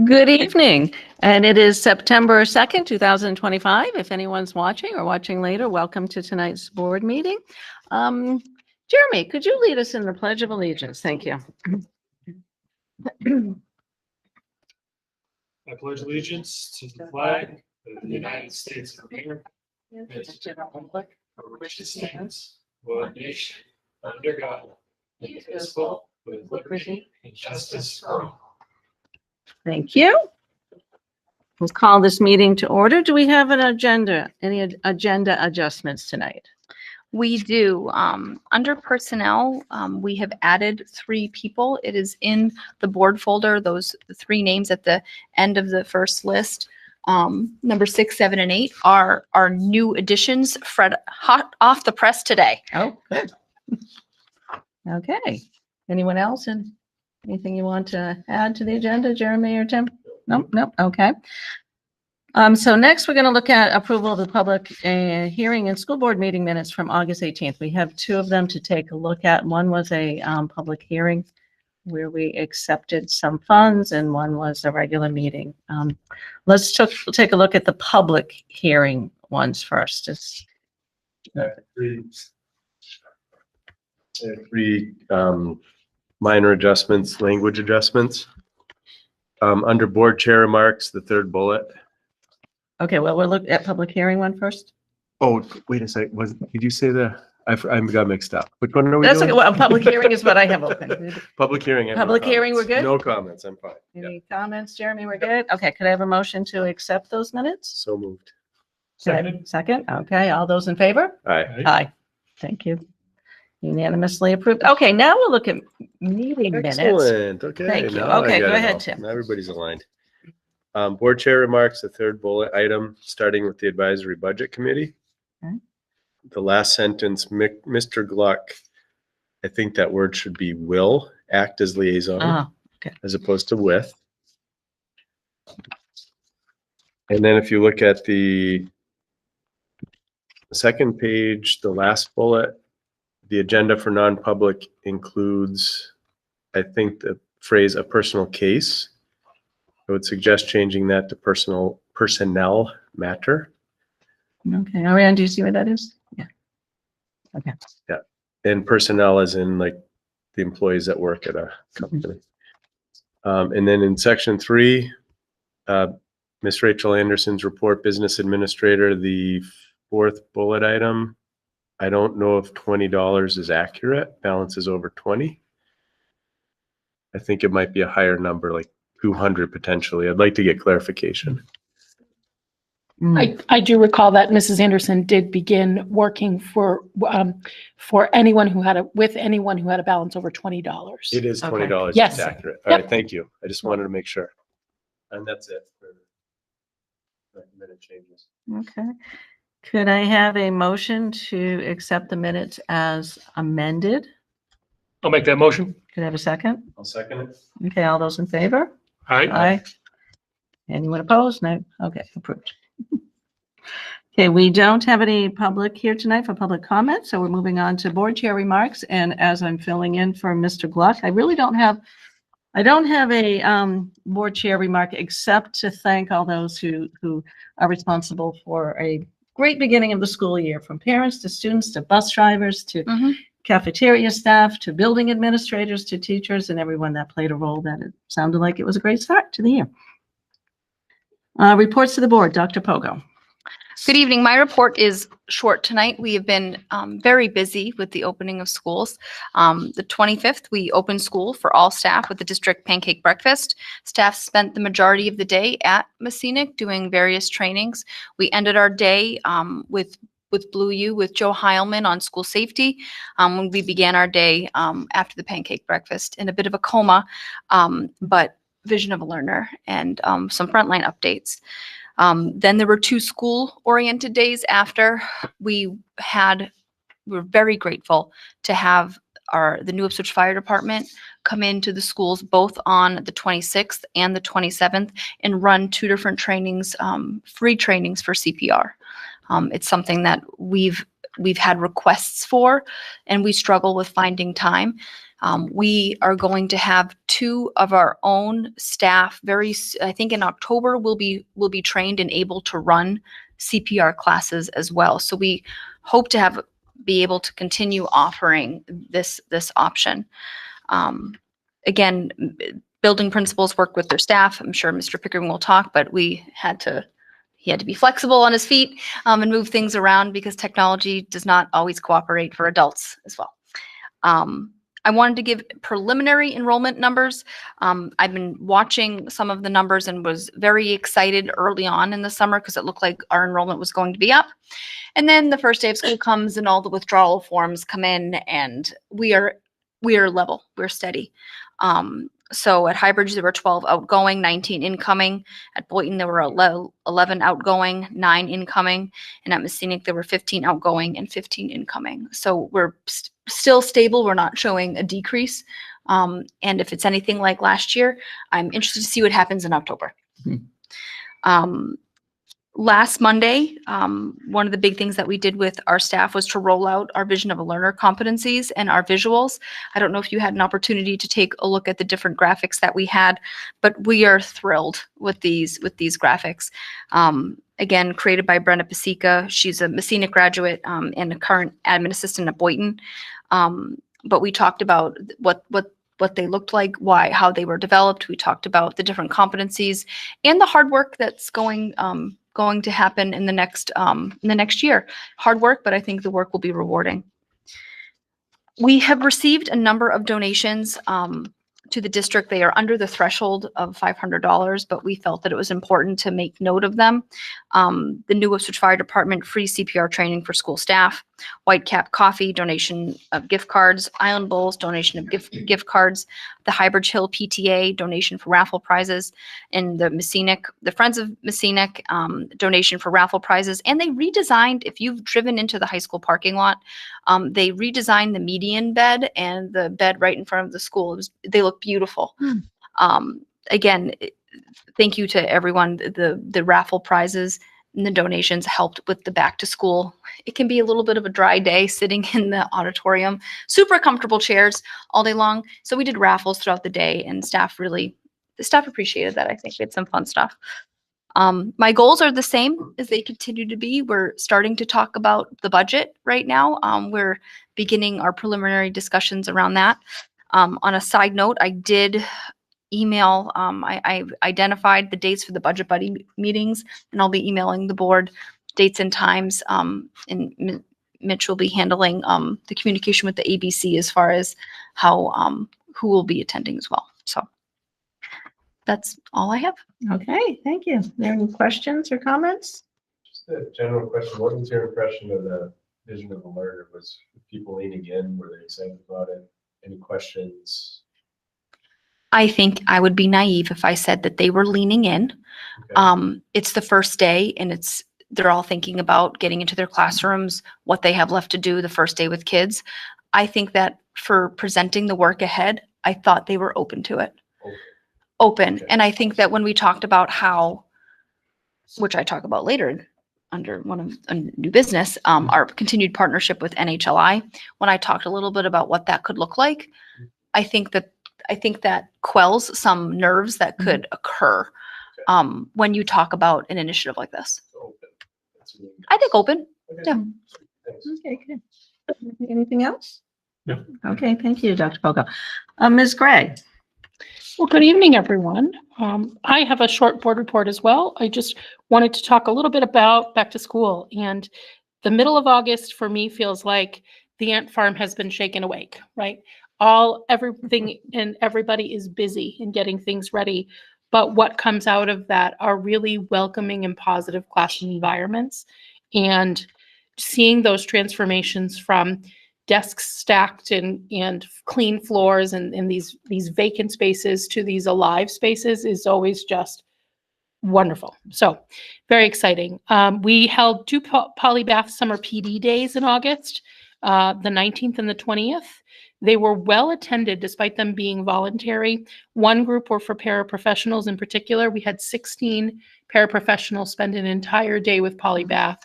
Good evening, and it is September 2nd, 2025. If anyone's watching or watching later, welcome to tonight's board meeting. Jeremy, could you lead us in the Pledge of Allegiance? Thank you. I pledge allegiance to the flag of the United States of America and to the republic for which it stands, one nation, under God, indivisible, with liberty and justice for all. Thank you. We'll call this meeting to order. Do we have an agenda? Any agenda adjustments tonight? We do. Under personnel, we have added 3 people. It is in the board folder, those 3 names at the end of the first list. Number 6, 7, and 8 are our new additions, hot off the press today. Oh, good. Okay. Anyone else? And anything you want to add to the agenda, Jeremy or Tim? Nope. Okay. So next we're going to look at approval of the public hearing and school board meeting minutes from August 18th. We have 2 of them to take a look at. One was a public hearing where we accepted some funds, and one was a regular meeting. Let's take a look at the public hearing ones first. Three minor adjustments, language adjustments. Under board chair remarks, the 3rd bullet. Okay, well, we'll look at public hearing one first. Oh, wait a second. Did you say I got mixed up. Which one are we That's doing? okay. Well, public hearing is what I have open. Public hearing. Public hearing, we're good? No comments. I'm fine. Any comments, Jeremy? We're good? Okay, could I have a motion to accept those minutes? So moved. Second? Okay, all those in favor? Aye. Aye. Thank you. Unanimously approved. Okay, now we'll look at meeting minutes. Excellent. Okay. Thank you. now I Okay, get go it ahead, all. Tim. Now everybody's aligned. Board chair remarks, the 3rd bullet item, starting with the advisory budget committee. Okay. The last sentence, Mr. Gluck, I think that word should be will act as liaison Okay. as opposed to with. And then if you look at the 2nd page, the last bullet, the agenda for non-public includes, I think, the phrase a personal case. I would suggest changing that to personnel matter. Okay, Ariane, do you see what that is? Yeah. Okay. Yeah. And personnel as in like the employees that work at a company. And then in section 3, Miss Rachel Anderson's report, business administrator, the 4th bullet item. I don't know if $20 is accurate. Balance is over 20. I think it might be a higher number, like 200 potentially. I'd like to get clarification. I do recall that Mrs. Anderson did begin working for anyone who had a balance over $20. It is Okay. $20. Yes. It's accurate. All right, thank you. I just wanted to make sure. And that's it for recommended changes. Okay. Could I have a motion to accept the minutes as amended? I'll make that motion. Could I have a second? I'll second it. Okay, all those in favor? Aye. Aye. Anyone opposed? No? Okay, approved. Okay, we don't have any public here tonight for public comment, so we're moving on to board chair remarks. And as I'm filling in for Mr. Gluck, I don't have a board chair remark except to thank all those who are responsible for a great beginning of the school year, from parents to students to bus drivers to cafeteria staff to building administrators to teachers and everyone that played a role. That it sounded like it was a great start to the year. Reports to the board, Dr. Pogo. Good evening. My report is short tonight. We have been very busy with the opening of schools. The 25th, we opened school for all staff with the district pancake breakfast. Staff spent the majority of the day at Messinic doing various trainings. We ended our day with Blue U with Joe Heilman on school safety when we began our day after the pancake breakfast in a bit of a coma, but vision of a learner and some frontline updates. Then there were 2 school-oriented days after. We're very grateful to have the New Ipswich Fire Department come into the schools both on the 26th and the 27th and run 2 different trainings, free trainings for CPR. It's something that we've we've had requests for, and we struggle with finding time. We are going to have 2 of our own staff I think in October will be trained and able to run CPR classes as well. So we hope to be able to continue offering this option. Again, building principals work with their staff. I'm sure Mr. Pickering will talk, but he had to be flexible on his feet and move things around because technology does not always cooperate for adults as well. I wanted to give preliminary enrollment numbers. I've been watching some of the numbers and was very excited early on in the summer because it looked like our enrollment was going to be up. And then the first day of school comes and all the withdrawal forms come in, and we are level, we're steady. So at Highbridge, there were 12 outgoing, 19 incoming. At Boynton, there were 11 outgoing, 9 incoming. And at Messinic, there were 15 outgoing and 15 incoming. So we're still stable. We're not showing a decrease. And if it's anything like last year, I'm interested to see what happens in October. Last Monday, one of the big things that we did with our staff was to roll out our vision of a learner competencies and our visuals. I don't know if you had an opportunity to take a look at the different graphics that we had, but we are thrilled with these graphics. Again, created by Brenda Pasica. She's a Messina graduate and a current admin assistant at Boynton. But we talked about what they looked like, how they were developed. We talked about the different competencies and the hard work that's going to happen in the next year. Hard work, but I think the work will be rewarding. We have received a number of donations to the district. They are under the threshold of $500, but we felt that it was important to make note of them. The New Ipswich Fire Department free CPR training for school staff, Whitecap Coffee donation of gift cards, Island Bowls donation of gift cards, the Highbridge Hill PTA donation for raffle prizes, and the Friends of Messinic donation for raffle prizes. And they redesigned, if you've driven into the high school parking lot, they redesigned the median bed and the bed right in front of the school. They look beautiful. Again, thank you to everyone. The raffle prizes and the donations helped with the back to school. It can be a little bit of a dry day sitting in the auditorium, super comfortable chairs all day long. So we did raffles throughout the day, and the staff appreciated that. I think we had some fun stuff. My goals are the same as they continue to be. We're starting to talk about the budget right now. We're beginning our preliminary discussions around that. On a side note, I did email, I've identified the dates for the budget buddy meetings, and I'll be emailing the board dates and times. And Mitch will be handling the communication with the ABC as far as who will be attending as well. So that's all I have. Okay, thank you. Are there any questions or comments? Just a general question. What was your impression of the vision of the learner? Was people leaning in? Were they excited about it? Any questions? I think I would be naive if I said that they were leaning in. Okay. It's the first day, and they're all thinking about getting into their classrooms, what they have left to do the first day with kids. I think that for presenting the work ahead, I thought they were open to it. Open. Okay. And I think that when we talked about which I talk about later under one of a new business, our continued partnership with NHLI, when I talked a little bit about what that could look like, I think that quells some nerves that could occur when you talk about an initiative like this. Open. Really I think open. okay. Yeah. Thanks. Okay, good. Anything else? No. Okay, thank you, Dr. Pogo. Ms. Gray. Well, good evening, everyone. I have a short board report as well. I just wanted to talk a little bit about back to school. And the middle of August for me feels like the ant farm has been shaken awake, right? Everything and everybody is busy in getting things ready. But what comes out of that are really welcoming and positive classroom environments. And seeing those transformations from desks stacked and clean floors and these vacant spaces to these alive spaces is always just wonderful. So very exciting. We held 2 Polybath Summer PD days in August, the 19th and the 20th. They were well attended despite them being voluntary. One group were for paraprofessionals in particular. We had 16 paraprofessionals spend an entire day with Polybath.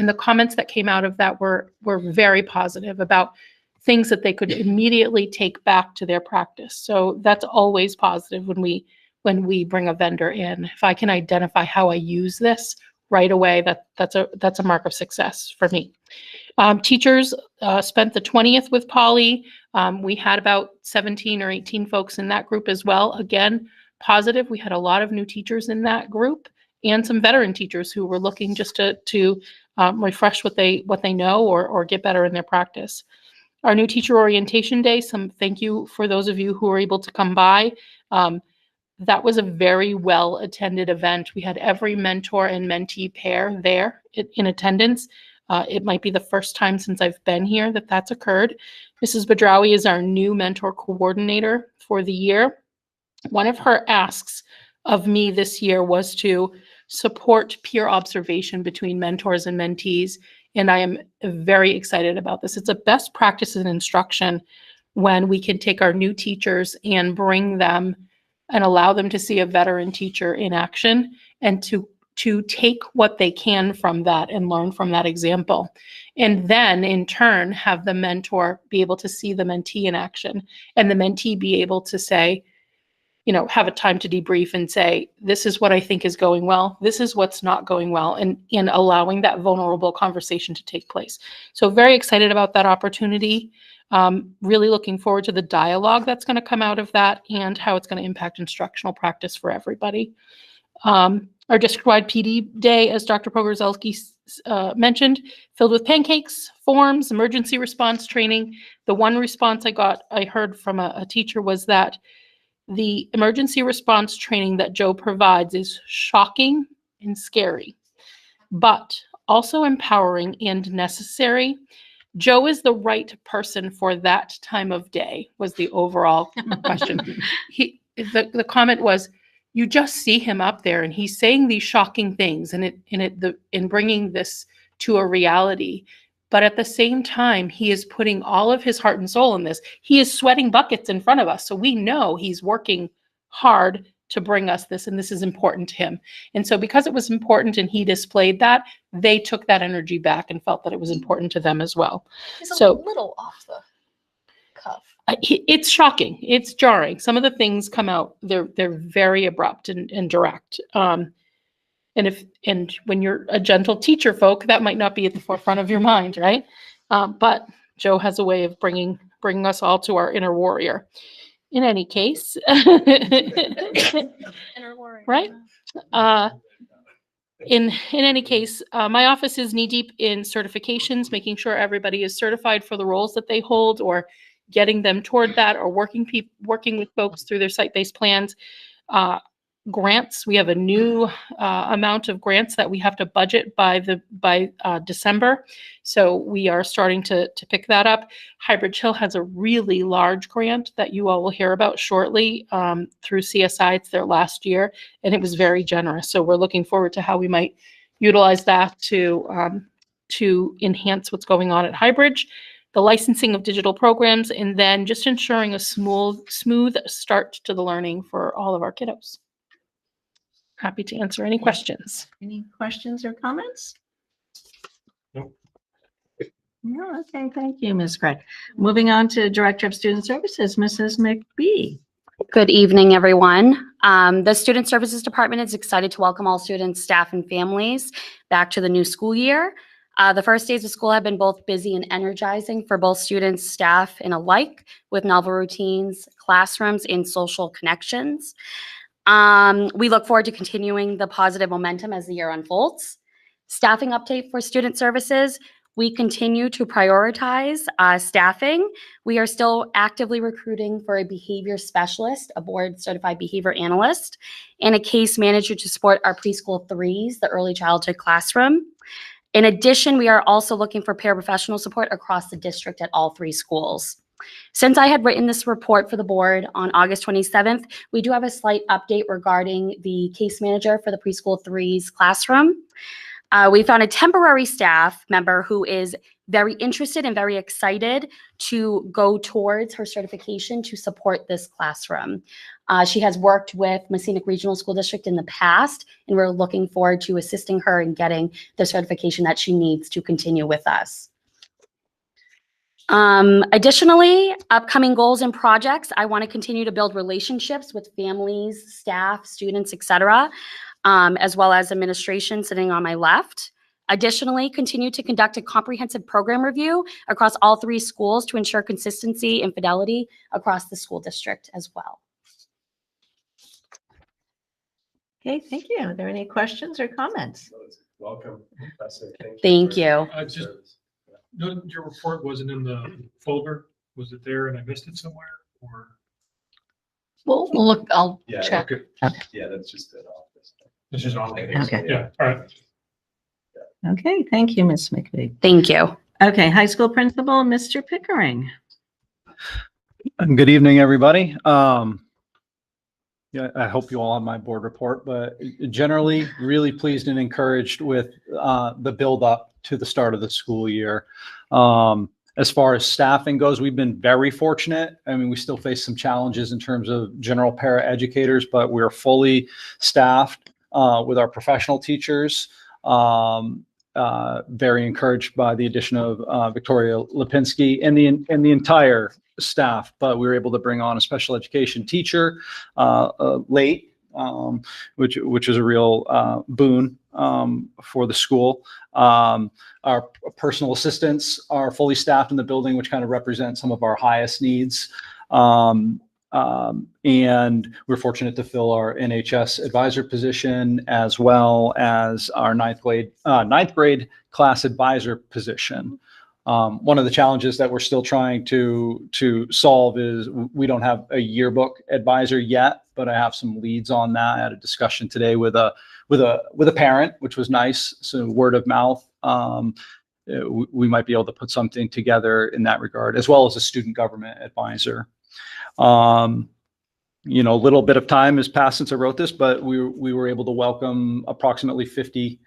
And the comments that came out of that were very positive about things that they could immediately take back to their practice. So that's always positive when we bring a vendor in. If I can identify how I use this right away, that's a mark of success for me. Teachers spent the 20th with Polly. We had about 17 or 18 folks in that group as well. Again, positive. We had a lot of new teachers in that group and some veteran teachers who were looking just to refresh what they know or get better in their practice. Our new teacher orientation day, thank you for those of you who were able to come by. That was a very well attended event. We had every mentor and mentee pair there in attendance. It might be the first time since I've been here that that's occurred. Mrs. Badrawi is our new mentor coordinator for the year. One of her asks of me this year was to support peer observation between mentors and mentees, and I am very excited about this. It's a best practice in instruction when we can take our new teachers and bring them and allow them to see a veteran teacher in action and to take what they can from that and learn from that example. And then in turn, have the mentor be able to see the mentee in action and the mentee be able to say, have a time to debrief and say, this is what I think is going well. This is what's not going well, and allowing that vulnerable conversation to take place. So very excited about that opportunity. Really looking forward to the dialogue that's going to come out of that and how it's going to impact instructional practice for everybody. Our district-wide PD day, as Dr. Pogorzelski mentioned, filled with pancakes, forms, emergency response training. The one response I heard from a teacher was that the emergency response training that Joe provides is shocking and scary, but also empowering and necessary. Joe is the right person for that time of day, was the overall question. The comment was, you just see him up there and he's saying these shocking things and bringing this to a reality. But at the same time, he is putting all of his heart and soul in this. He is sweating buckets in front of us. So we know he's working hard to bring us this, and this is important to him. And so because it was important and he displayed that, they took that energy back and felt that it was important to them as well. It's a little off the cuff. It's shocking. It's jarring. Some of the things come out, they're very abrupt and direct. And when you're a gentle teacher folk, that might not be at the forefront of your mind, right? But Joe has a way of bringing us all to our inner warrior. In any case, right? In any case, my office is knee deep in certifications, making sure everybody is certified for the roles that they hold, or getting them toward that, or working with folks through their site-based plans. Grants, we have a new amount of grants that we have to budget by December. So we are starting to pick that up. Highbridge Hill has a really large grant that you all will hear about shortly through CSI. It's their last year, and it was very generous. So we're looking forward to how we might utilize that to enhance what's going on at Highbridge. The licensing of digital programs, and then just ensuring a smooth start to the learning for all of our kiddos. Happy to answer any questions. Any questions or comments? Nope. No, okay, thank you, Ms. Craig. Moving on to Director of Student Services, Mrs. McBee. Good evening, everyone. The Student Services Department is excited to welcome all students, staff, and families back to the new school year. The first days of school have been both busy and energizing for both students, staff, and alike, with novel routines, classrooms, and social connections. We look forward to continuing the positive momentum as the year unfolds. Staffing update for student services. We continue to prioritize staffing. We are still actively recruiting for a behavior specialist, a board certified behavior analyst, and a case manager to support our preschool threes, the early childhood classroom. In addition, we are also looking for paraprofessional support across the district at all three schools. Since I had written this report for the board on August 27th, we do have a slight update regarding the case manager for the preschool threes classroom. We found a temporary staff member who is very interested and very excited to go towards her certification to support this classroom. She has worked with Messina Regional School District in the past, and we're looking forward to assisting her in getting the certification that she needs to continue with us. Additionally, upcoming goals and projects, I want to continue to build relationships with families, staff, students, etc., as well as administration sitting on my left. Additionally, continue to conduct a comprehensive program review across all 3 schools to ensure consistency and fidelity across the school district as well. Okay, thank you. Are there any questions or comments? Welcome, Professor. Thank you. I just noted your report wasn't in the folder. Was it there and I missed it somewhere, or? We'll look, I'll Yeah, check. Okay, yeah, that's just an office. this is on. Okay. Yeah, all right. Okay, thank you, Ms. McVeigh. Thank you. Okay, high school principal, Mr. Pickering. Good evening, everybody. Yeah, I hope you all have my board report, but generally really pleased and encouraged with the build up to the start of the school year. As far as staffing goes, we've been very fortunate. I mean, we still face some challenges in terms of general para educators, but we're fully staffed with our professional teachers. Very encouraged by the addition of Victoria Lipinski and the entire staff, but we were able to bring on a special education teacher late, which is a real boon for the school. Our personal assistants are fully staffed in the building, which kind of represents some of our highest needs. And we're fortunate to fill our NHS advisor position as well as our ninth grade class advisor position. One of the challenges that we're still trying to solve is we don't have a yearbook advisor yet, but I have some leads on that. I had a discussion today with a parent, which was nice. So word of mouth. We might be able to put something together in that regard, as well as a student government advisor. You know, a little bit of time has passed since I wrote this, but we were able to welcome approximately 50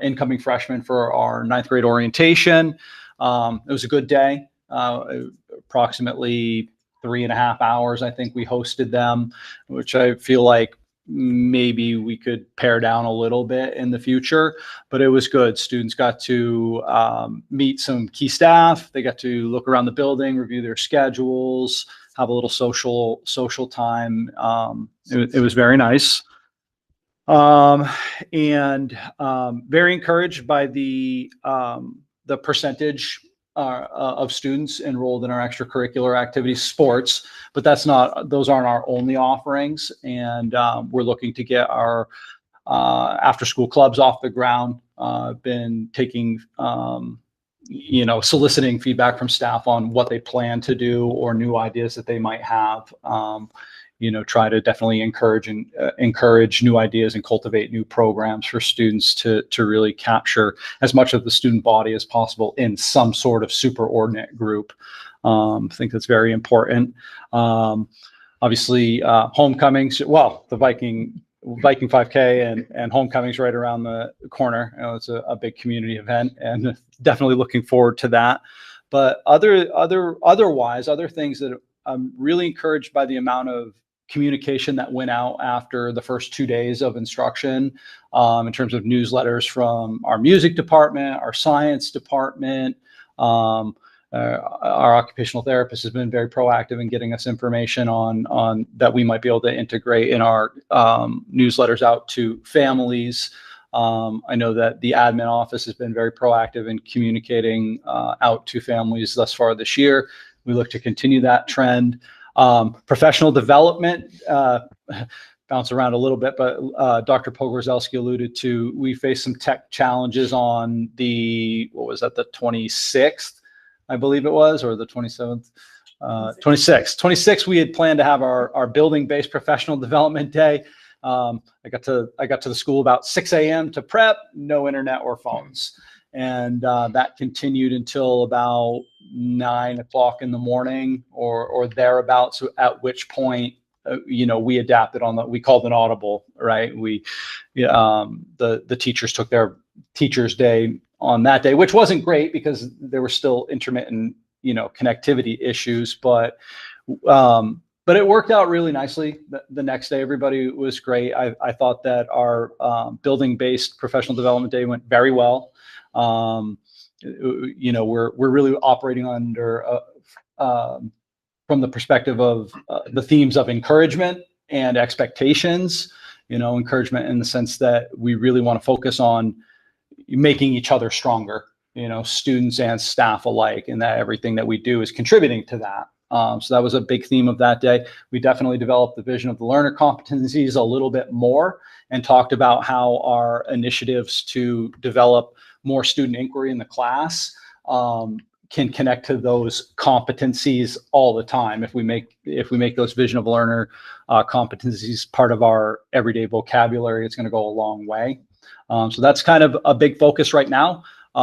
incoming freshmen for our ninth grade orientation. It was a good day, approximately 3.5 hours. I think we hosted them, which I feel like maybe we could pare down a little bit in the future, but it was good. Students got to meet some key staff. They got to look around the building, review their schedules, have a little social time. It was very nice. And very encouraged by the percentage of students enrolled in our extracurricular activities, sports, but those aren't our only offerings. And we're looking to get our after school clubs off the ground. Been taking, soliciting feedback from staff on what they plan to do or new ideas that they might have. Try to definitely encourage new ideas and cultivate new programs for students to really capture as much of the student body as possible in some sort of superordinate group. I think that's very important. Obviously, homecomings, well, the Viking 5K and homecoming's right around the corner. It's a big community event, and definitely looking forward to that. But otherwise, other things that I'm really encouraged by the amount of communication that went out after the first 2 days of instruction, in terms of newsletters from our music department, our science department. Our occupational therapist has been very proactive in getting us information on that we might be able to integrate in our newsletters out to families. I know that the admin office has been very proactive in communicating out to families thus far this year. We look to continue that trend. Professional development, bounce around a little bit, but Dr. Pogorzelski alluded to, we faced some tech challenges on the 26th, I believe it was, or the 27th, 26th. We had planned to have our building-based professional development day. I got to the school about 6 a.m. to prep, no internet or phones. And that continued until about 9 o'clock in the morning or thereabouts, at which point, we adapted we called an audible, right? The teachers took their teacher's day on that day, which wasn't great because there were still intermittent, connectivity issues, but it worked out really nicely. The next day, everybody was great. I thought that our building-based professional development day went very well. We're really operating under from the perspective of the themes of encouragement and expectations. Encouragement in the sense that we really want to focus on making each other stronger. Students and staff alike, and that everything that we do is contributing to that. So that was a big theme of that day. We definitely developed the vision of the learner competencies a little bit more and talked about how our initiatives to develop more student inquiry in the class can connect to those competencies all the time. If we make those vision of learner competencies part of our everyday vocabulary, it's going to go a long way. So that's kind of a big focus right now. We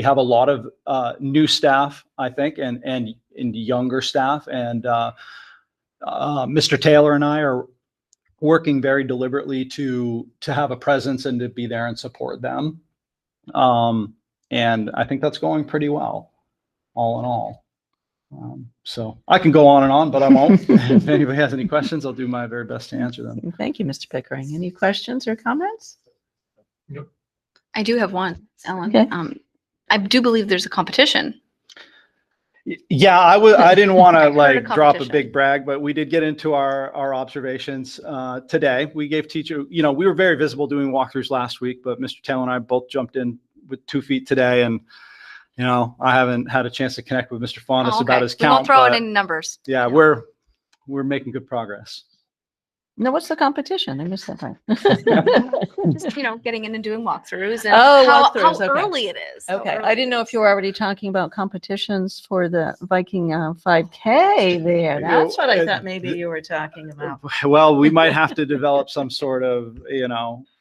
have a lot of new staff, I think, and younger staff, and Mr. Taylor and I are working very deliberately to have a presence and to be there and support them. And I think that's going pretty well, all in all. So I can go on and on, but I won't. If anybody has any questions, I'll do my very best to answer them. Thank you, Mr. Pickering. Any questions or comments? I do have one, Ellen. Okay. I do believe there's a competition. Yeah, I didn't want to heard a drop a competition. big brag, but we did get into our observations today. We gave teacher, we were very visible doing walkthroughs last week, but Mr. Taylor and I both jumped in with 2 feet today, and I haven't had a chance to connect with Mr. Fondas Oh, about okay. his We won't count. throw it but in numbers. yeah, we're making good progress. No, what's the competition? I missed that part. Just, getting in and doing walkthroughs and Oh, how walkthroughs, okay. early it is. how Okay, early I didn't know if you were already talking about competitions for the Viking 5K there. That's what I thought maybe you were talking about. Well, we might have to develop some sort of,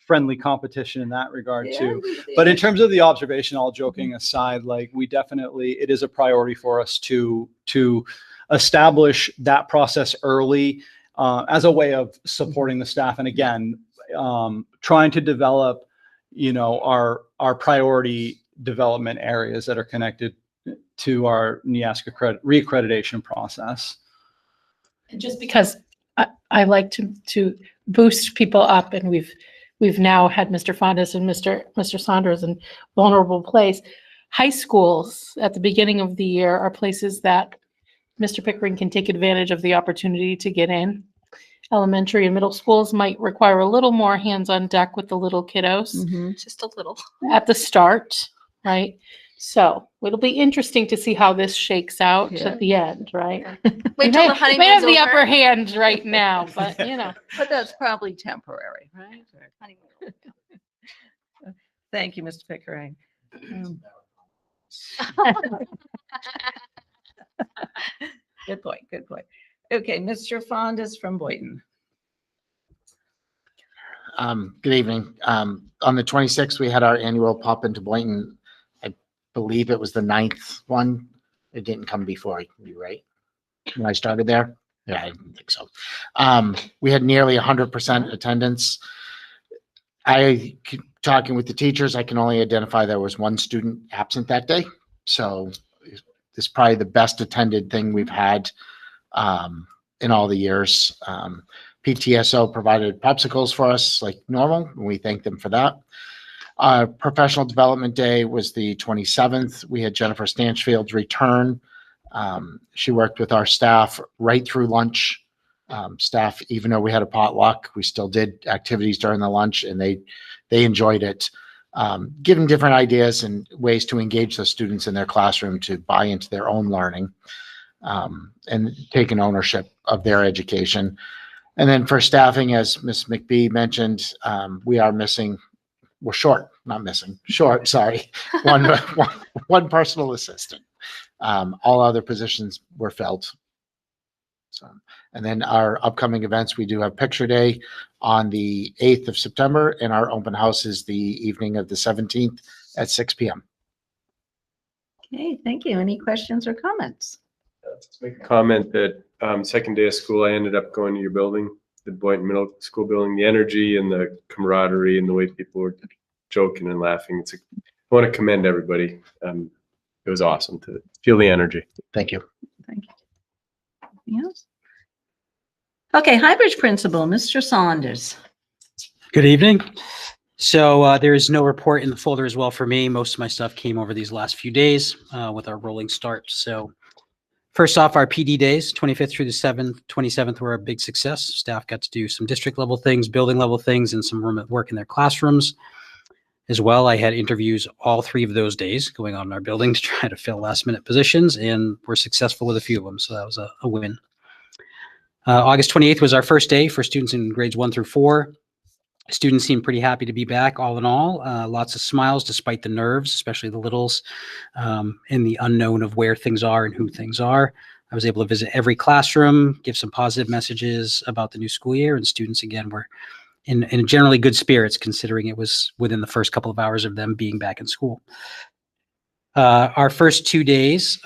friendly competition in that regard too. But in terms of the observation, all joking aside, it is a priority for us to establish that process early as a way of supporting the staff. And again, trying to develop, our priority development areas that are connected to our NEASC reaccreditation process. And just because I like to boost people up, and we've now had Mr. Fondas and Mr. Saunders in vulnerable place. High schools at the beginning of the year are places that Mr. Pickering can take advantage of the opportunity to get in. Elementary and middle schools might require a little more hands on deck with the little kiddos Mhm. Just a little. at the start, right? So it'll be interesting to see how this shakes out Yeah. at the end, right? Wait We till may, the may honeymoon's have the over. upper hand right now, but But that's probably temporary, right? Honeymoon. Thank you, Mr. Pickering. Good point, good point. Okay, Mr. Fondas from Boynton. Good evening. On the 26th, we had our annual pop into Boynton. I believe it was the 9th one. It didn't come before you, right? When I started there? Yeah, I didn't think so. We had nearly 100% attendance. Talking with the teachers, I can only identify there was one student absent that day. So it's probably the best attended thing we've had in all the years. PTSO provided popsicles for us like normal, and we thank them for that. Professional Development Day was the 27th. We had Jennifer Stanchfield's return. She worked with our staff right through lunch. Staff, even though we had a potluck, we still did activities during the lunch, and they enjoyed it. Giving different ideas and ways to engage the students in their classroom to buy into their own learning and taking ownership of their education. And then for staffing, as Ms. McBee mentioned, we're short, not missing, short, sorry, one personal assistant. All other positions were filled. So, and then our upcoming events, we do have Picture Day on the 8th of September, and our open house is the evening of the 17th at 6 p.m. Okay, thank you. Any questions or comments? Let's make a comment that second day of school, I ended up going to your building, the Boynton Middle School building. The energy and the camaraderie and the way people were joking and laughing. I want to commend everybody. It was awesome to feel the energy. Thank you. Thank you. Anything else? Okay, Highbridge Principal, Mr. Saunders. Good evening. So there is no report in the folder as well for me. Most of my stuff came over these last few days with our rolling start. So first off, our PD days, 25th through the 27th were a big success. Staff got to do some district level things, building level things, and some remote work in their classrooms. As well, I had interviews all 3 of those days going on in our building to try to fill last minute positions, and we're successful with a few of them. So that was a win. August 28th was our first day for students in grades 1 through 4. Students seemed pretty happy to be back all in all. Lots of smiles despite the nerves, especially the littles, and the unknown of where things are and who things are. I was able to visit every classroom, give some positive messages about the new school year, and students again were in generally good spirits considering it was within the first couple of hours of them being back in school. Our first 2 days,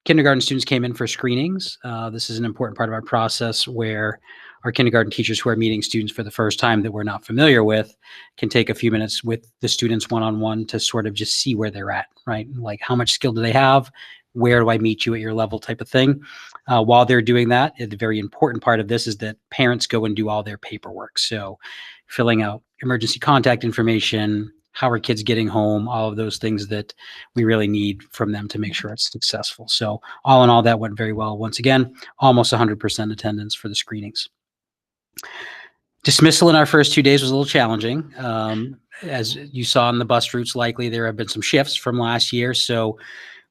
kindergarten students came in for screenings. This is an important part of our process where our kindergarten teachers who are meeting students for the first time that we're not familiar with can take a few minutes with the students one-on-one to sort of just see where they're at, right? Like how much skill do they have? Where do I meet you at your level type of thing? While they're doing that, the very important part of this is that parents go and do all their paperwork. So filling out emergency contact information, how are kids getting home, all of those things that we really need from them to make sure it's successful. So all in all, that went very well. Once again, almost 100% attendance for the screenings. Dismissal in our first 2 days was a little challenging. As you saw in the bus routes, likely there have been some shifts from last year. So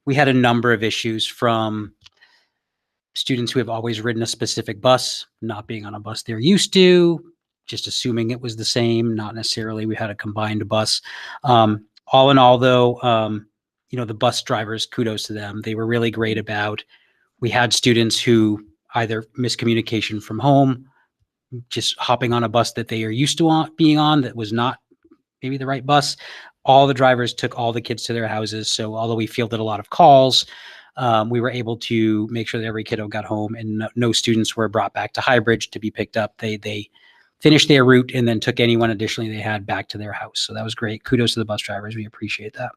we had a number of issues from students who have always ridden a specific bus, not being on a bus they're used to, just assuming it was the same, not necessarily we had a combined bus. All in all, though, the bus drivers, kudos to them. They were really great about, we had students who either miscommunication from home, just hopping on a bus that they are used to being on that was not maybe the right bus. All the drivers took all the kids to their houses. So although we fielded a lot of calls, we were able to make sure that every kiddo got home and no students were brought back to Highbridge to be picked up. They finished their route and then took anyone additionally they had back to their house. So that was great. Kudos to the bus drivers. We appreciate that.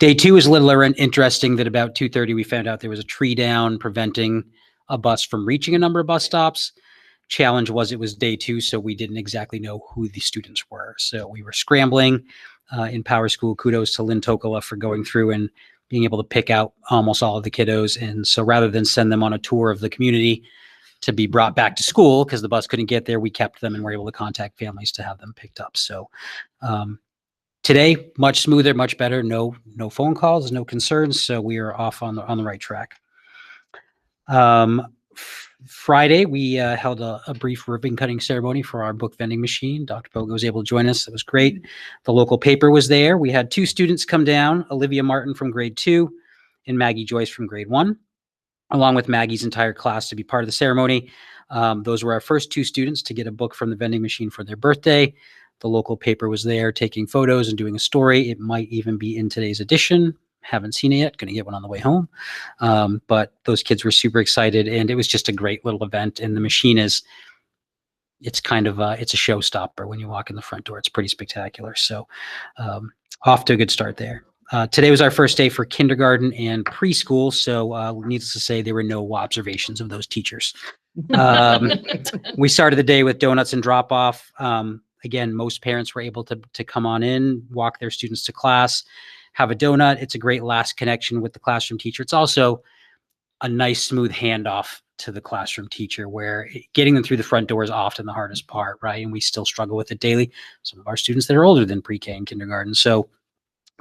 Day 2 is a little interesting that about 2:30 we found out there was a tree down preventing a bus from reaching a number of bus stops. Challenge was it was day 2, so we didn't exactly know who the students were. So we were scrambling in Power School. Kudos to Lynn Tokola for going through and being able to pick out almost all of the kiddos. And so rather than send them on a tour of the community to be brought back to school because the bus couldn't get there, we kept them and were able to contact families to have them picked up. So today, much smoother, much better. No phone calls, no concerns. So we are off on the right track. Friday, we held a brief ribbon cutting ceremony for our book vending machine. Dr. Pogo was able to join us. It was great. The local paper was there. We had 2 students come down, Olivia Martin from grade 2 and Maggie Joyce from grade 1, along with Maggie's entire class to be part of the ceremony. Those were our first 2 students to get a book from the vending machine for their birthday. The local paper was there taking photos and doing a story. It might even be in today's edition. Haven't seen it yet. Going to get one on the way home. But those kids were super excited and it was just a great little event. And the machine it's kind of it's a showstopper when you walk in the front door. It's pretty spectacular. So off to a good start there. Today was our first day for kindergarten and preschool. So needless to say, there were no observations of those teachers. We started the day with donuts and drop off. Again, most parents were able to come on in, walk their students to class, have a donut. It's a great last connection with the classroom teacher. It's also a nice, smooth handoff to the classroom teacher where getting them through the front door is often the hardest part, right? And we still struggle with it daily. Some of our students that are older than pre-K and kindergarten. So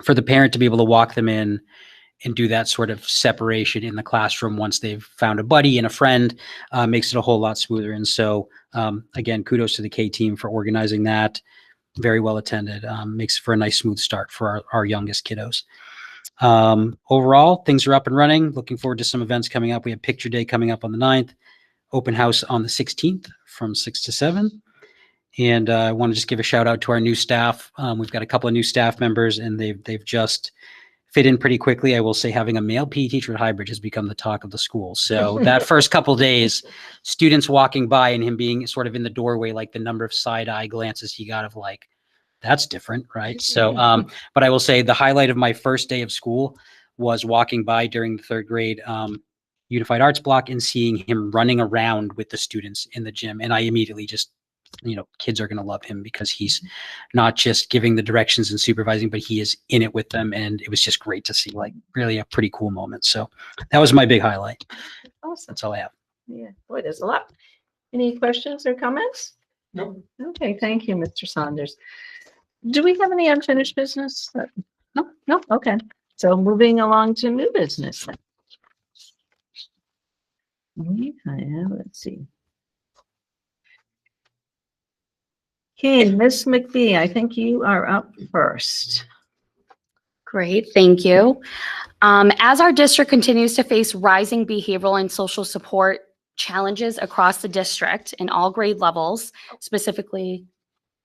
for the parent to be able to walk them in and do that sort of separation in the classroom once they've found a buddy and a friend makes it a whole lot smoother. And so again, kudos to the K team for organizing that. Very well attended. Makes for a nice smooth start for our youngest kiddos. Overall, things are up and running. Looking forward to some events coming up. We have Picture Day coming up on the 9th, open house on the 16th from 6 to 7. And I want to just give a shout out to our new staff. We've got a couple of new staff members and they've just fit in pretty quickly. I will say having a male PE teacher at Highbridge has become the talk of the school. So that first couple of days, students walking by and him being sort of in the doorway, like the number of side eye glances he got of like, that's different, right? So, but I will say the highlight of my first day of school was walking by during the third grade Unified Arts block and seeing him running around with the students in the gym. And I immediately just, kids are going to love him because he's not just giving the directions and supervising, but he is in it with them. And it was just great to see, like, really a pretty cool moment. So that was my big highlight. Awesome. That's all I have. Yeah, boy, there's a lot. Any questions or comments? Nope. Okay, thank you, Mr. Saunders. Do we have any unfinished business? No, no, okay. So moving along to new business then. Let's see. Okay, Ms. McBee, I think you are up first. Great, thank you. As our district continues to face rising behavioral and social support challenges across the district in all grade levels, specifically,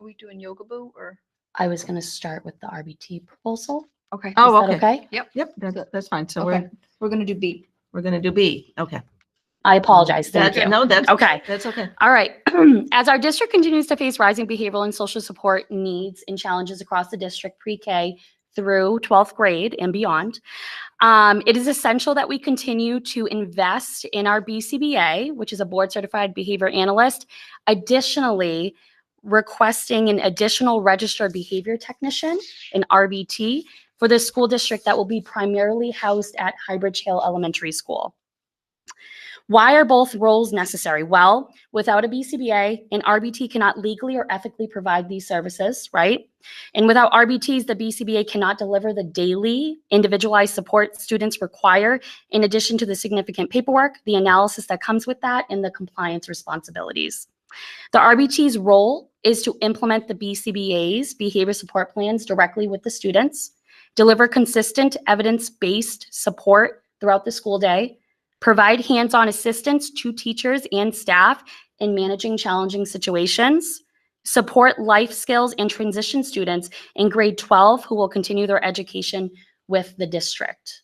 Are we doing Yoga Boo or? I was going to start with the RBT proposal. Okay. Oh, Is that okay. okay? Yep, that's fine. So Okay. We're going to do B. we're gonna do B. Okay. I apologize. Thank That's- you. No, that's Okay. That's okay. All right. As our district continues to face rising behavioral and social support needs and challenges across the district, pre-K through 12th grade and beyond, it is essential that we continue to invest in our BCBA, which is a board certified behavior analyst. Additionally, requesting an additional registered behavior technician, an RBT, for the school district that will be primarily housed at Highbridge Hill Elementary School. Why are both roles necessary? Well, without a BCBA, an RBT cannot legally or ethically provide these services, right? And without RBTs, the BCBA cannot deliver the daily individualized support students require, in addition to the significant paperwork, the analysis that comes with that, and the compliance responsibilities. The RBT's role is to implement the BCBA's behavior support plans directly with the students, deliver consistent evidence-based support throughout the school day, provide hands-on assistance to teachers and staff in managing challenging situations, support life skills and transition students in grade 12 who will continue their education with the district.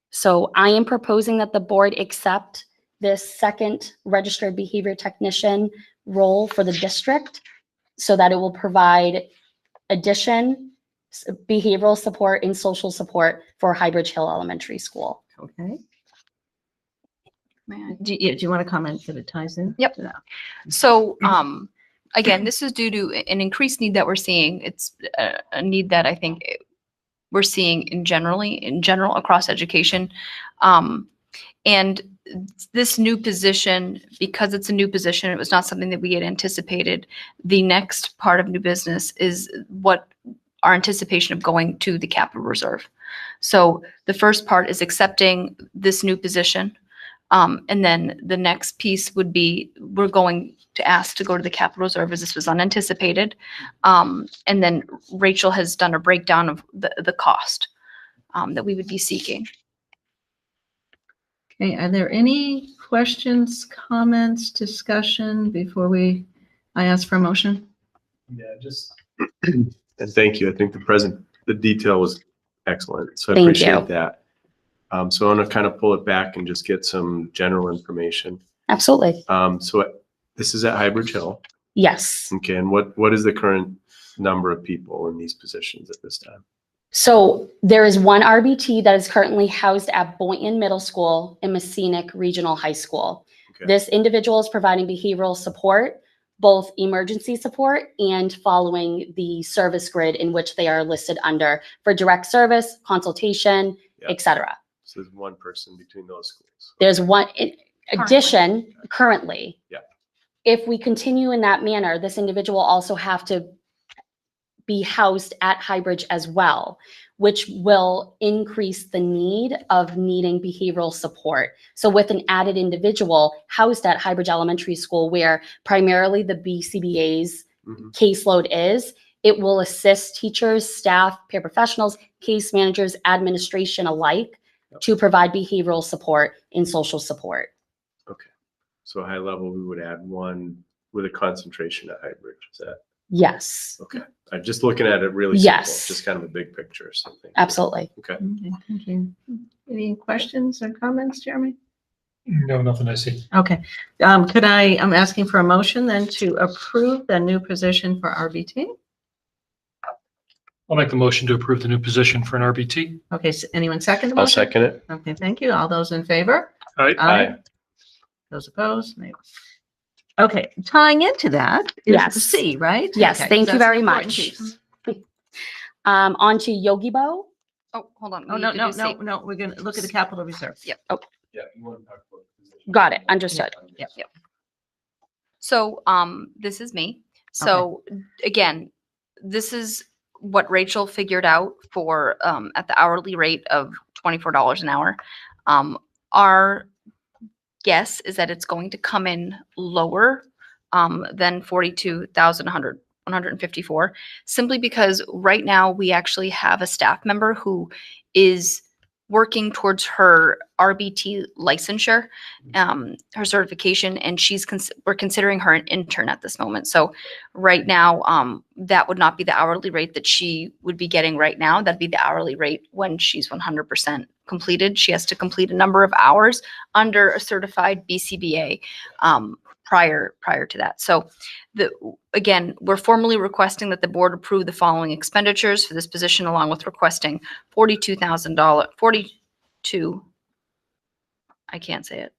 So I am proposing that the board accept this second registered behavior technician role for the district so that it will provide behavioral support and social support for Highbridge Hill Elementary School. Okay. May I? Do you want to comment that it ties in? Yep. to that? So, again, this is due to an increased need that we're seeing. It's a need that I think we're seeing in general across education. And this new position, because it's a new position, it was not something that we had anticipated. The next part of new business is what our anticipation of going to the capital reserve. So the first part is accepting this new position. And then the next piece would be, we're going to ask to go to the capital reserve as this was unanticipated. And then Rachel has done a breakdown of the cost that we would be seeking. Okay, are there any questions, comments, discussion before I ask for a motion? Yeah, just. And thank you. I think the detail was excellent. So I Thank appreciate you. that. So I want to kind of pull it back and just get some general information. Absolutely. So this is at Highbridge Hill. Yes. Okay. And what is the current number of people in these positions at this time? So there is one RBT that is currently housed at Boynton Middle School and Messinic Regional High School. Okay. This individual is providing behavioral support, both emergency support and following the service grid in which they are listed under for direct service, consultation, Yeah. etc. So there's one person between those schools. There's one in addition currently. Yeah. If we continue in that manner, this individual also have to be housed at Highbridge as well, which will increase the need of needing behavioral support. So with an added individual housed at Highbridge Elementary School, where primarily the BCBA's caseload is, it will assist teachers, staff, paraprofessionals, case managers, administration alike to provide behavioral support and social support. Okay. So high level, we would add one with a concentration at Highbridge. Is that? Yes, Okay. I'm just looking at it really Yes. simple, just kind of a big picture or something. absolutely. Okay. Okay, thank you. Any questions or comments, Jeremy? No, nothing I see. Okay, I'm asking for a motion then to approve the new position for RBT. I'll make the motion to approve the new position for an RBT. Okay, anyone second the I'll motion? second it. Okay, thank you. All those in favor? Aye. Aye. Those opposed? Nay. Okay, tying into that is Yes. the C, right? Yes, Okay, thank you that's very the important much. piece. On to Yogi Bo. Oh, hold on. Oh, we no, need to no, do C. no, no, we're gonna look at the capital reserve. Yep. Yeah. You want to talk about the position. Got it. Understood. Yep. So, this is me. So again, this is what Rachel figured out for, at the hourly rate of $24 an hour. Our guess is that it's going to come in lower, than 154, simply because right now we actually have a staff member who is working towards her RBT licensure, her certification, and we're considering her an intern at this moment. So right now, that would not be the hourly rate that she would be getting right now. That'd be the hourly rate when she's 100% completed. She has to complete a number of hours under a certified BCBA prior to that. So again, we're formally requesting that the board approve the following expenditures for this position, along with requesting $42,000, I can't say it.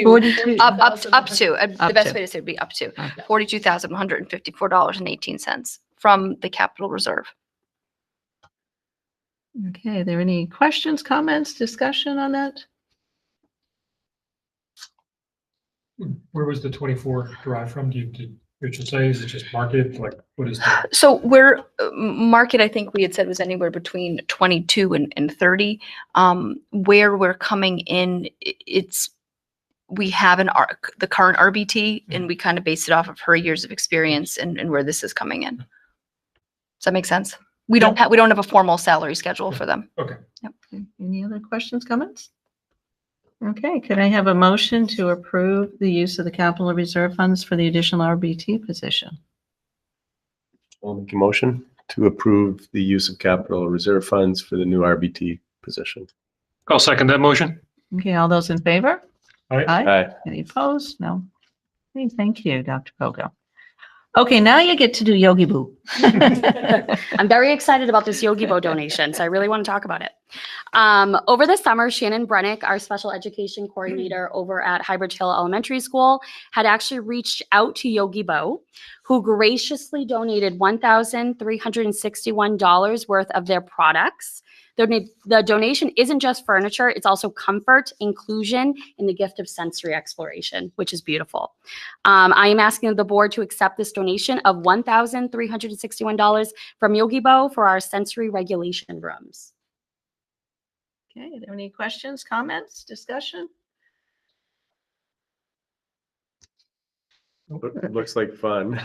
42. Up to, the Up best to. way to say it would be up to Okay. $42,154.18 from the capital reserve. Okay, are there any questions, comments, discussion on that? Where was the 24 derived from? Did Richard say, is it just market? Like, what is that? So we're, market, I think we had said was anywhere between 22 and 30. Where we're coming in, we have the current RBT, and we kind of base it off of her years of experience and where this is coming in. Does that make sense? We don't have a formal salary schedule for them. Okay. Yep. Okay, any other questions, comments? Okay, could I have a motion to approve the use of the capital reserve funds for the additional RBT position? I'll make a motion to approve the use of capital reserve funds for the new RBT position. I'll second that motion. Okay, all those in favor? Aye. Aye. Any opposed? No. Okay, thank you, Dr. Pogo. Okay, now you get to do Yogi Boo. I'm very excited about this Yogi Bo donation, so I really want to talk about it. Over the summer, Shannon Brennick, our special education coordinator over at Highbridge Hill Elementary School, had actually reached out to Yogi Bo, who graciously donated $1,361 worth of their products. The donation isn't just furniture, it's also comfort, inclusion, and the gift of sensory exploration, which is beautiful. I am asking the board to accept this donation of $1,361 from Yogi Bo for our sensory regulation rooms. Okay, are there any questions, comments, discussion? Looks like fun.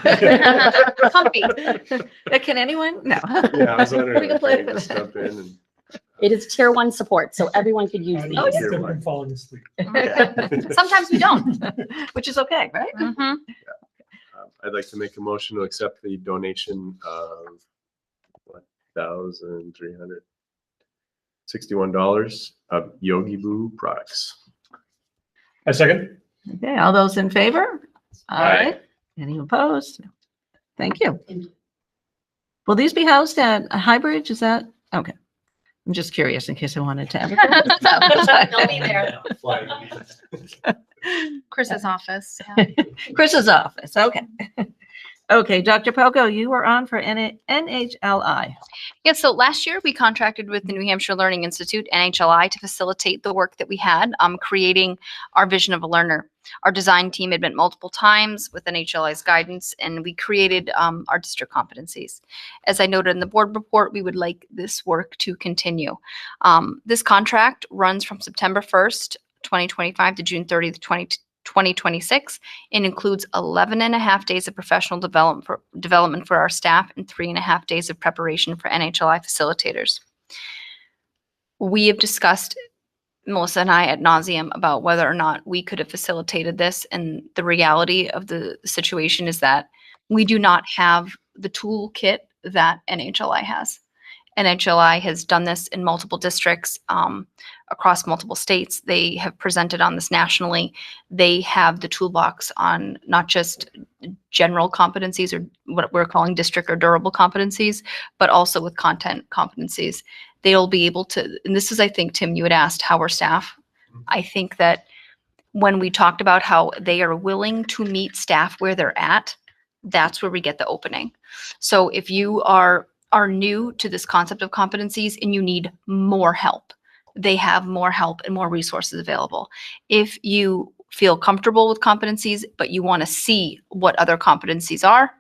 Comfy. Can anyone? No. Yeah, I was wondering. We can if play I could for just that. jump in and- It is tier 1 support, so everyone could use these. Oh, yeah. Except for falling asleep. Sometimes we don't. Which is okay, right? Mhm. I'd like to make a motion to accept the donation of $1,361 of Yogi Boo products. I second. Okay, all those in favor? Aye. Any opposed? No. Thank you. Will these be housed at Highbridge? Is that, okay. I'm just curious in case I wanted to ever. They'll be there. Chris's office. Yeah. Chris's office, okay. Okay, Dr. Pogo, you were on for NHLI. Yeah, so last year we contracted with the New Hampshire Learning Institute, NHLI, to facilitate the work that we had, creating our vision of a learner. Our design team had met multiple times with NHLI's guidance, and we created our district competencies. As I noted in the board report, we would like this work to continue. This contract runs from September 1st, 2025 to June 30th, 2026, and includes 11 and a half days of professional development for our staff and 3.5 days of preparation for NHLI facilitators. We have discussed, Melissa and I, ad nauseum about whether or not we could have facilitated this, and the reality of the situation is that we do not have the toolkit that NHLI has. NHLI has done this in multiple districts across multiple states. They have presented on this nationally. They have the toolbox on not just general competencies or what we're calling district or durable competencies, but also with content competencies. They'll be able to, and this is, I think, Tim, you had asked how are staff. I think that when we talked about how they are willing to meet staff where they're at, that's where we get the opening. So if you are new to this concept of competencies and you need more help, they have more help and more resources available. If you feel comfortable with competencies, but you want to see what other competencies are,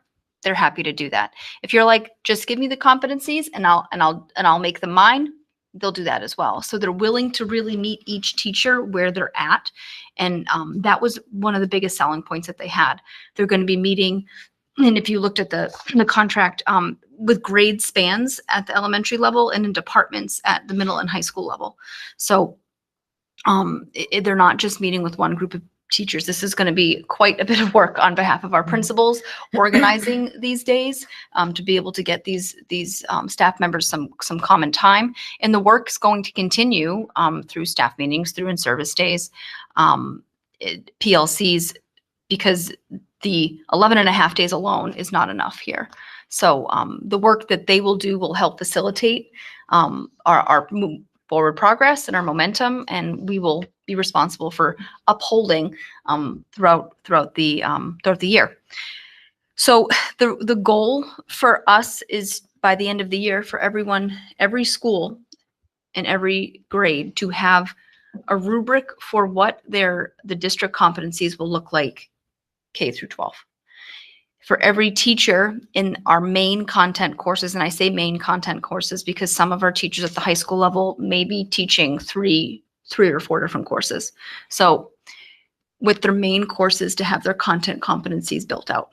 they're happy to do that. If you're like, just give me the competencies and I'll make them mine, they'll do that as well. So they're willing to really meet each teacher where they're at. And that was one of the biggest selling points that they had. They're going to be meeting, and if you looked at the contract, with grade spans at the elementary level and in departments at the middle and high school level. So they're not just meeting with one group of teachers. This is going to be quite a bit of work on behalf of our principals organizing these days to be able to get these staff members some common time. And the work is going to continue through staff meetings, through in-service days, PLCs, because the 11 and a half days alone is not enough here. So the work that they will do will help facilitate our forward progress and our momentum, and we will be responsible for upholding throughout the year. So the goal for us is by the end of the year for everyone, every school and every grade to have a rubric for what the district competencies will look like K through 12. For every teacher in our main content courses, and I say main content courses because some of our teachers at the high school level may be teaching three or four different courses. So with their main courses to have their content competencies built out.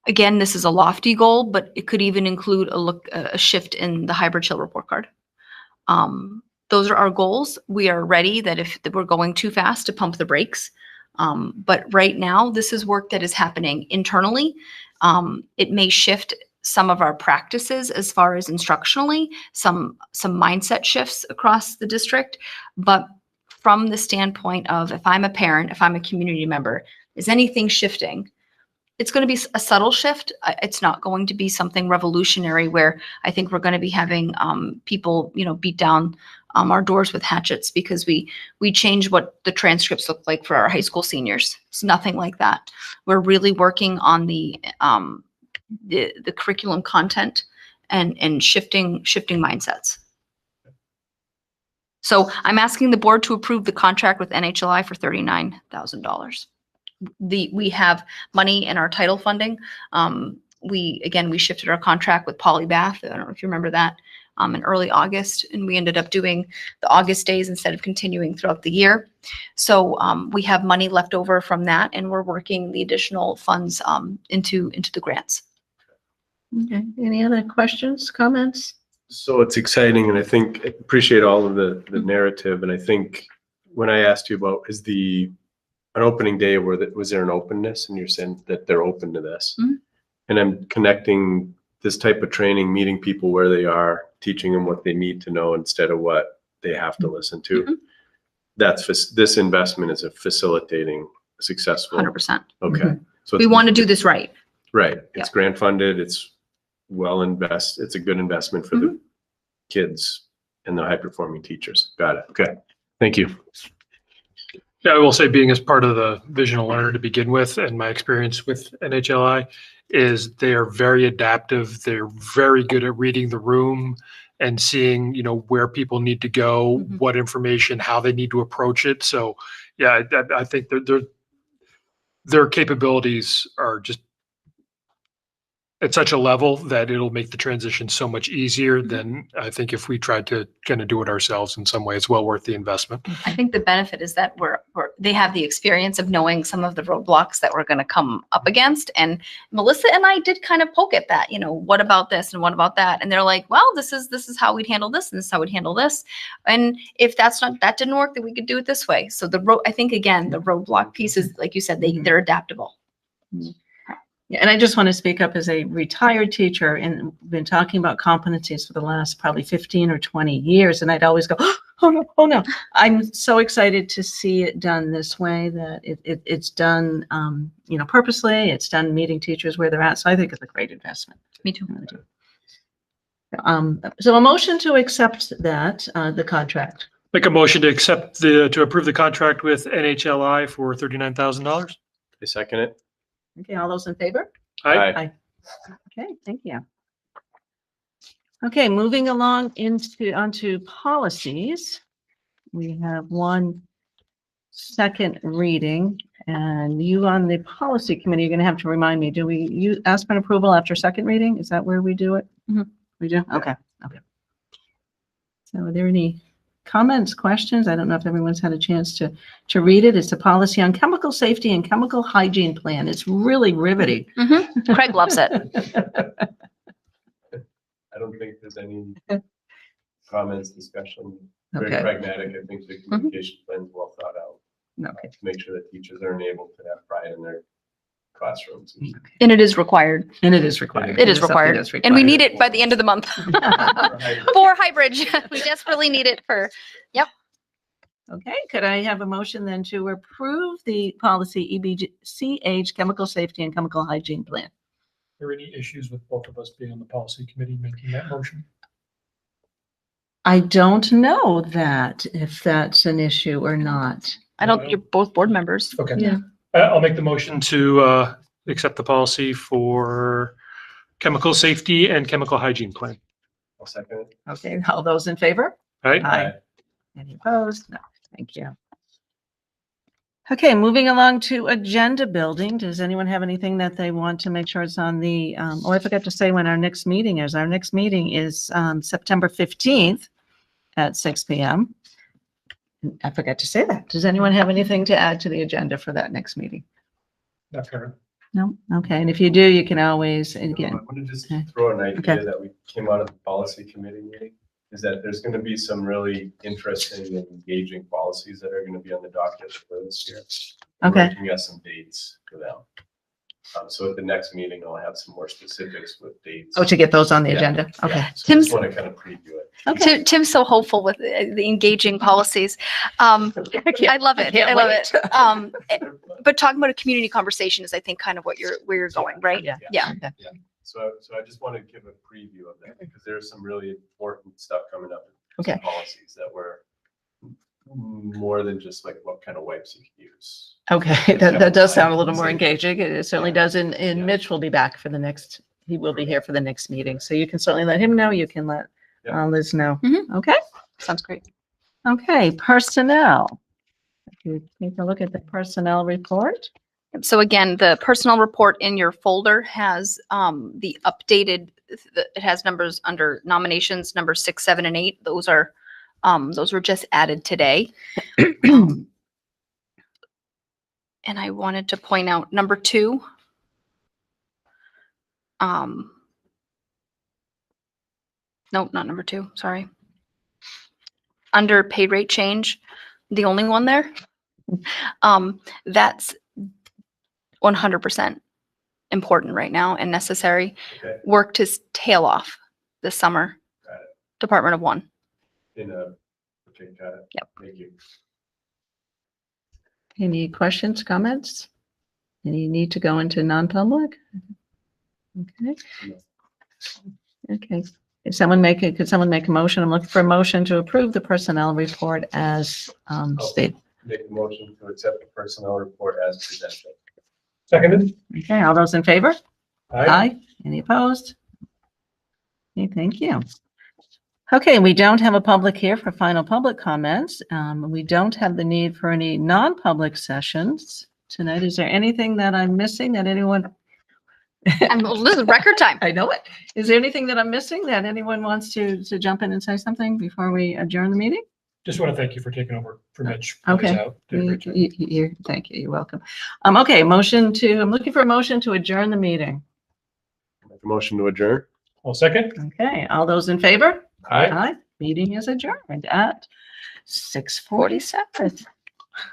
Again, this is a lofty goal, but it could even include a shift in the hybrid chill report card. Those are our goals. We are ready that if we're going too fast to pump the brakes. But right now, this is work that is happening internally. It may shift some of our practices as far as instructionally, some mindset shifts across the district. But from the standpoint of if I'm a parent, if I'm a community member, is anything shifting? It's going to be a subtle shift. It's not going to be something revolutionary where I think we're going to be having people, beat down our doors with hatchets because we change what the transcripts look like for our high school seniors. It's nothing like that. We're really working on the curriculum content and shifting mindsets. So I'm asking the board to approve the contract with NHLI for $39,000. We have money in our title funding. We shifted our contract with Polybath. I don't know if you remember that. In early August, and we ended up doing the August days instead of continuing throughout the year. So we have money left over from that, and we're working the additional funds into the grants. Okay. Any other questions, comments? So it's exciting, and I appreciate all of the narrative. And I think when I asked you about an opening day, was there an openness, and you're saying that they're open to this, and I'm connecting this type of training, meeting people where they are, teaching them what they need to know instead of what they have to listen to. This investment is a facilitating successful. 100%. Okay. So We want to do this right. Right. It's grant funded. It's well invested. It's a good investment for the kids and the high performing teachers. Got it. Okay. Thank you. Yeah, I will say, being as part of the Visional Learner to begin with, and my experience with NHLI is they are very adaptive. They're very good at reading the room and seeing, where people need to go, what information, how they need to approach it. So yeah, I think their capabilities are just at such a level that it'll make the transition so much easier than I think if we tried to kind of do it ourselves in some way. It's well worth the investment. I think the benefit is that they have the experience of knowing some of the roadblocks that we're going to come up against. And Melissa and I did kind of poke at that, what about this and what about that? And they're like, well, this is how we'd handle this, and this is how we'd handle this. And if that didn't work, then we could do it this way. So I think again, the roadblock piece is, like you said, they're adaptable. Yeah, and I just want to speak up as a retired teacher and been talking about competencies for the last probably 15 or 20 years. And I'd always go, oh no, oh no. I'm so excited to see it done this way, that it's done, purposely. It's done meeting teachers where they're at. So I think it's a great investment. Me too. I really do. So a motion to accept that, the contract. Make a motion to to approve the contract with NHLI for $39,000. I second it. Okay, all those in favor? Aye. Okay, thank you. Okay, moving along onto policies. We have one second reading, and you on the policy committee, you're going to have to remind me, you ask for an approval after second reading? Is that where we do it? Mhm. We do? Okay. So are there any comments, questions? I don't know if everyone's had a chance to read it. It's a policy on chemical safety and chemical hygiene plan. It's really riveting. Craig loves it. I don't think there's any comments, discussion. Very Okay. pragmatic. I think the communication plan is well thought out. Okay. To make sure that teachers are enabled to have pride in their classrooms. And it is required. And it is required. It is something required. that's And we required. need it by the end of the month for Highbridge. We desperately need it for, Okay, could I have a motion then to approve the policy EBCH chemical safety and chemical hygiene plan? Are there any issues with both of us being on the policy committee making that motion? I don't know if that's an issue or not. I don't, you're both board members. Okay. Yeah. I'll make the motion to accept the policy for chemical safety and chemical hygiene plan. I'll second it. Okay, all those in favor? Right? Aye. Any opposed? No, thank you. Okay, moving along to agenda building. Does anyone have anything that they want to make sure it's on the, I forgot to say when our next meeting is. Our next meeting is September 15th at 6 p.m. I forgot to say that. Does anyone have anything to add to the agenda for that next meeting? Not fair. No? Okay, and if you do, you can always, I again, want to just Okay. throw an idea Okay. that we came out of the policy committee meeting, is that there's going to be some really interesting and engaging policies that are going to be on the docket for this year. Okay. We're looking at some dates for them. So at the next meeting, I'll have some more specifics with dates. to get those on the Yeah, agenda? yeah. Okay. So Tim's- just want to kind of preview it. Okay. Tim's so hopeful with the engaging policies. I love it. can't I love wait. it. But talking about a community conversation is, I think, kind of where you're going, right? Yeah. Yeah. Okay. So I just want to give a preview of that because there's some really important stuff coming up. with Okay. Policies that were more than just like what kind of wipes you can use. Okay, that does sound a little more Safety. engaging. It certainly does. And Mitch will be back for he will be here for the next meeting. So you can certainly let him know. You can let Yeah. Liz know. Mhm. Okay, Sounds great. okay, personnel. If you take a look at the personnel report. So again, the personnel report in your folder has the updated, it has numbers under nominations, number 6, 7, and 8. Those were just added today. And I wanted to point out number 2. No, not number 2, sorry. Under pay rate change, the only one there, that's 100% important right now and necessary. Okay. Worked his tail off this summer. Got it. Department of 1. Okay, got it. Yep. Thank you. Any questions, comments? Any need to go into non-public? Okay. Okay. Could someone make a motion? I'm looking for a motion to approve the personnel report as stated. Make a motion to accept the personnel report as presented. Seconded? Okay, all those in favor? Aye. Any opposed? Okay, thank you. Okay, we don't have a public here for final public comments. We don't have the need for any non-public sessions tonight. Is there anything that I'm missing that anyone? This is record time. I know it. Is there anything that I'm missing that anyone wants to jump in and say something before we adjourn the meeting? Just want to thank you for taking over for Mitch. while he's Okay. out. Did a great job. Thank you. You're welcome. Okay, I'm looking for a motion to adjourn the meeting. Make a motion to adjourn. Well, second? Okay, all those in favor? Aye. Aye. Meeting is adjourned at 6:47.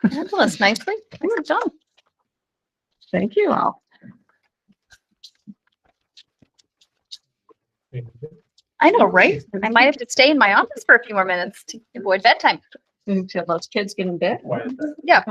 Fabulous, nicely done. Thank you all. I know, right? I might have to stay in my office for a few more minutes to avoid bedtime. Until those kids get in bed. Yeah.